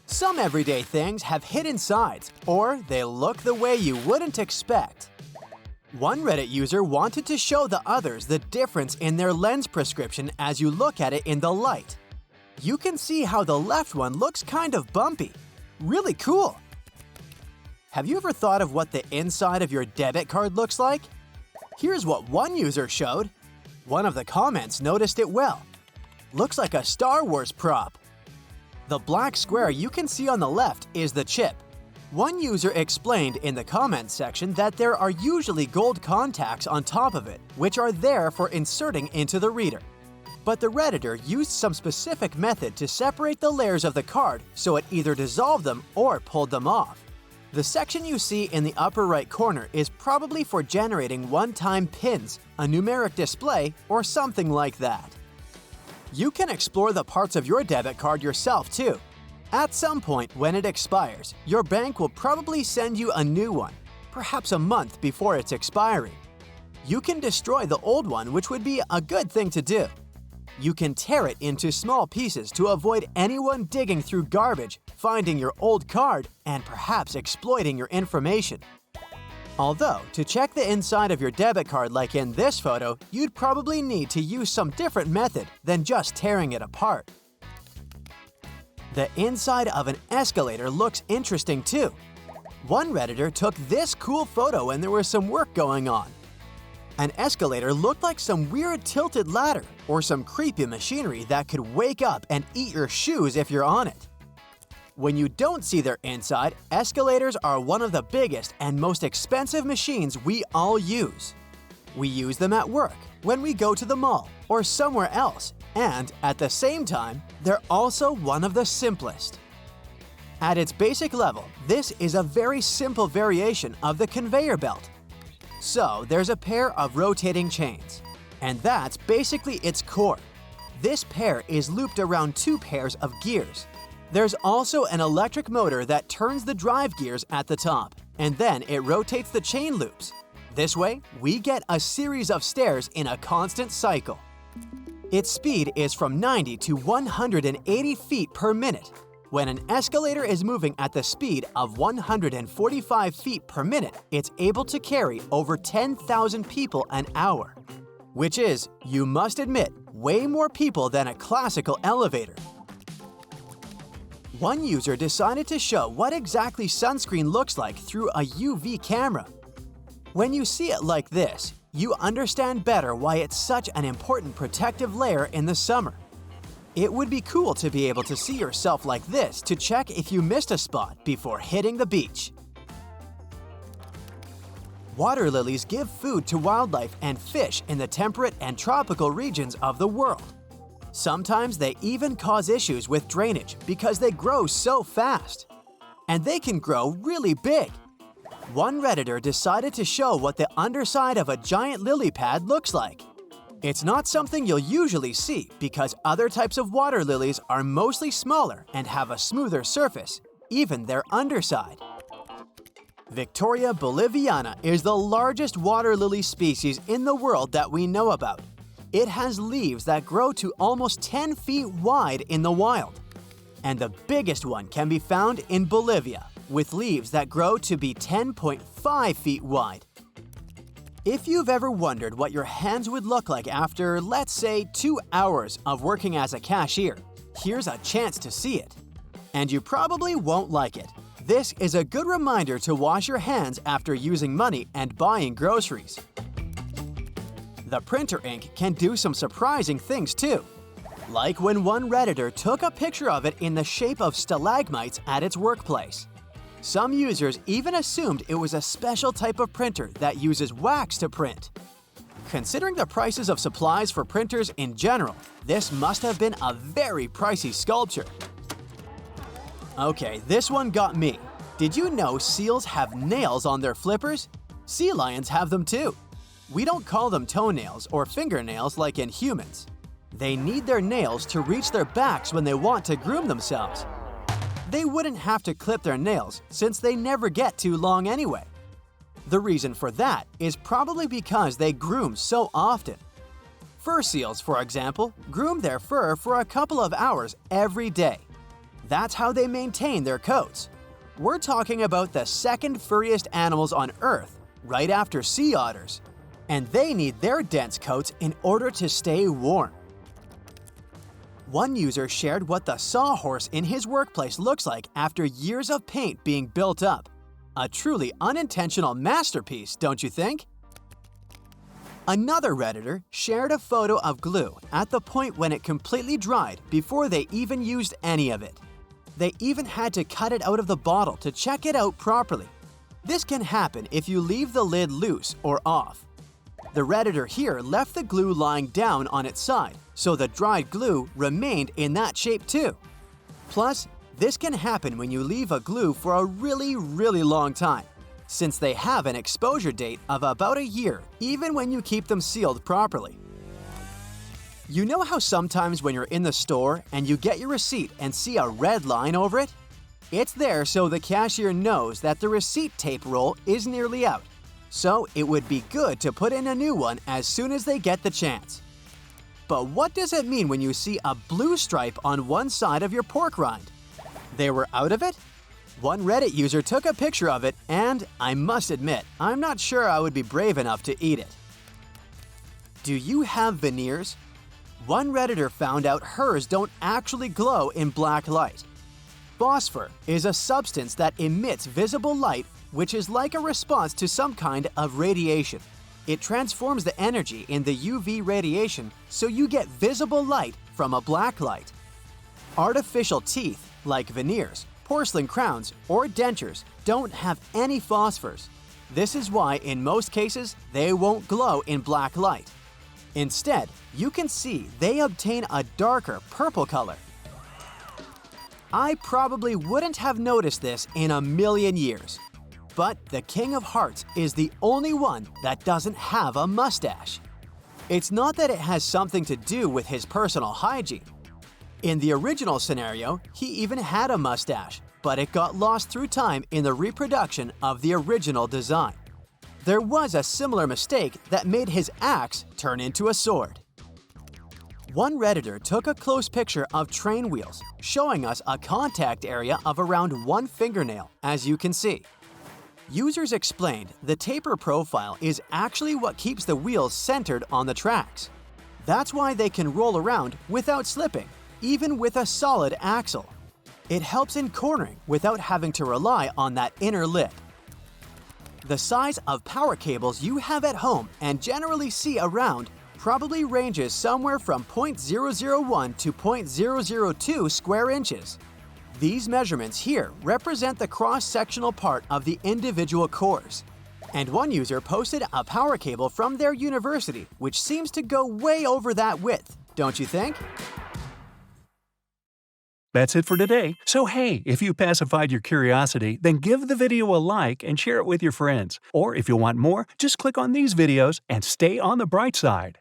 Some everyday things have hidden sides, or they look the way you wouldn't expect. One Reddit user wanted to show the others the difference in their lens prescription as you look at it in the light. You can see how the left one looks kind of bumpy. Really cool! Have you ever thought of what the inside of your debit card looks like? Here's what one user showed. One of the comments noticed it well. Looks like a Star Wars prop. The black square you can see on the left is the chip. One user explained in the comments section that there are usually gold contacts on top of it, which are there for inserting into the reader. But the Redditor used some specific method to separate the layers of the card so it either dissolved them or pulled them off. The section you see in the upper right corner is probably for generating one-time pins, a numeric display, or something like that. You can explore the parts of your debit card yourself too. At some point when it expires, your bank will probably send you a new one, perhaps a month before its expiry. You can destroy the old one, which would be a good thing to do. You can tear it into small pieces to avoid anyone digging through garbage, finding your old card, and perhaps exploiting your information. Although, to check the inside of your debit card like in this photo, you'd probably need to use some different method than just tearing it apart. The inside of an escalator looks interesting too. One Redditor took this cool photo when there was some work going on. An escalator looked like some weird tilted ladder or some creepy machinery that could wake up and eat your shoes if you're on it. When you don't see their inside, escalators are one of the biggest and most expensive machines we all use. We use them at work, when we go to the mall, or somewhere else, and at the same time, they're also one of the simplest. At its basic level, this is a very simple variation of the conveyor belt. So there's a pair of rotating chains, and that's basically its core. This pair is looped around two pairs of gears. There's also an electric motor that turns the drive gears at the top, and then it rotates the chain loops. This way, we get a series of stairs in a constant cycle. Its speed is from 90 to 180 feet per minute. When an escalator is moving at the speed of 145 feet per minute, it's able to carry over 10,000 people an hour. Which is, you must admit, way more people than a classical elevator. One user decided to show what exactly sunscreen looks like through a UV camera. When you see it like this, you understand better why it's such an important protective layer in the summer. It would be cool to be able to see yourself like this to check if you missed a spot before hitting the beach. Water lilies give food to wildlife and fish in the temperate and tropical regions of the world. Sometimes they even cause issues with drainage because they grow so fast. And they can grow really big. One Redditor decided to show what the underside of a giant lily pad looks like. It's not something you'll usually see because other types of water lilies are mostly smaller and have a smoother surface, even their underside. Victoria boliviana is the largest water lily species in the world that we know about. It has leaves that grow to almost 10 feet wide in the wild. And the biggest one can be found in Bolivia, with leaves that grow to be 10.5 feet wide. If you've ever wondered what your hands would look like after, let's say, 2 hours of working as a cashier, here's a chance to see it. And you probably won't like it. This is a good reminder to wash your hands after using money and buying groceries. The printer ink can do some surprising things too. Like when one Redditor took a picture of it in the shape of stalagmites at its workplace. Some users even assumed it was a special type of printer that uses wax to print. Considering the prices of supplies for printers in general, this must have been a very pricey sculpture. Okay, this one got me. Did you know seals have nails on their flippers? Sea lions have them too. We don't call them toenails or fingernails like in humans. They need their nails to reach their backs when they want to groom themselves. They wouldn't have to clip their nails since they never get too long anyway. The reason for that is probably because they groom so often. Fur seals, for example, groom their fur for a couple of hours every day. That's how they maintain their coats. We're talking about the second furriest animals on Earth, right after sea otters. And they need their dense coats in order to stay warm. One user shared what the sawhorse in his workplace looks like after years of paint being built up. A truly unintentional masterpiece, don't you think? Another Redditor shared a photo of glue at the point when it completely dried before they even used any of it. They even had to cut it out of the bottle to check it out properly. This can happen if you leave the lid loose or off. The Redditor here left the glue lying down on its side, so the dried glue remained in that shape too. Plus, this can happen when you leave a glue for a really long time, since they have an exposure date of about a year even when you keep them sealed properly. You know how sometimes when you're in the store and you get your receipt and see a red line over it? It's there so the cashier knows that the receipt tape roll is nearly out. So it would be good to put in a new one as soon as they get the chance. But what does it mean when you see a blue stripe on one side of your pork rind? They were out of it? One Reddit user took a picture of it and, I must admit, I'm not sure I would be brave enough to eat it. Do you have veneers? One Redditor found out hers don't actually glow in black light. Phosphor is a substance that emits visible light, which is like a response to some kind of radiation. It transforms the energy in the UV radiation so you get visible light from a black light. Artificial teeth, like veneers, porcelain crowns, or dentures, don't have any phosphors. This is why, in most cases, they won't glow in black light. Instead, you can see they obtain a darker purple color. I probably wouldn't have noticed this in a million years. But the King of Hearts is the only one that doesn't have a mustache. It's not that it has something to do with his personal hygiene. In the original scenario, he even had a mustache, but it got lost through time in the reproduction of the original design. There was a similar mistake that made his axe turn into a sword. One Redditor took a close picture of train wheels, showing us a contact area of around one fingernail, as you can see. Users explained the taper profile is actually what keeps the wheels centered on the tracks. That's why they can roll around without slipping, even with a solid axle. It helps in cornering without having to rely on that inner lip. The size of power cables you have at home and generally see around probably ranges somewhere from 0.001 to 0.002 square inches. These measurements here represent the cross-sectional part of the individual cores. And one user posted a power cable from their university which seems to go way over that width, don't you think? That's it for today. So hey, if you pacified your curiosity, then give the video a like and share it with your friends. Or if you want more, just click on these videos and stay on the bright side.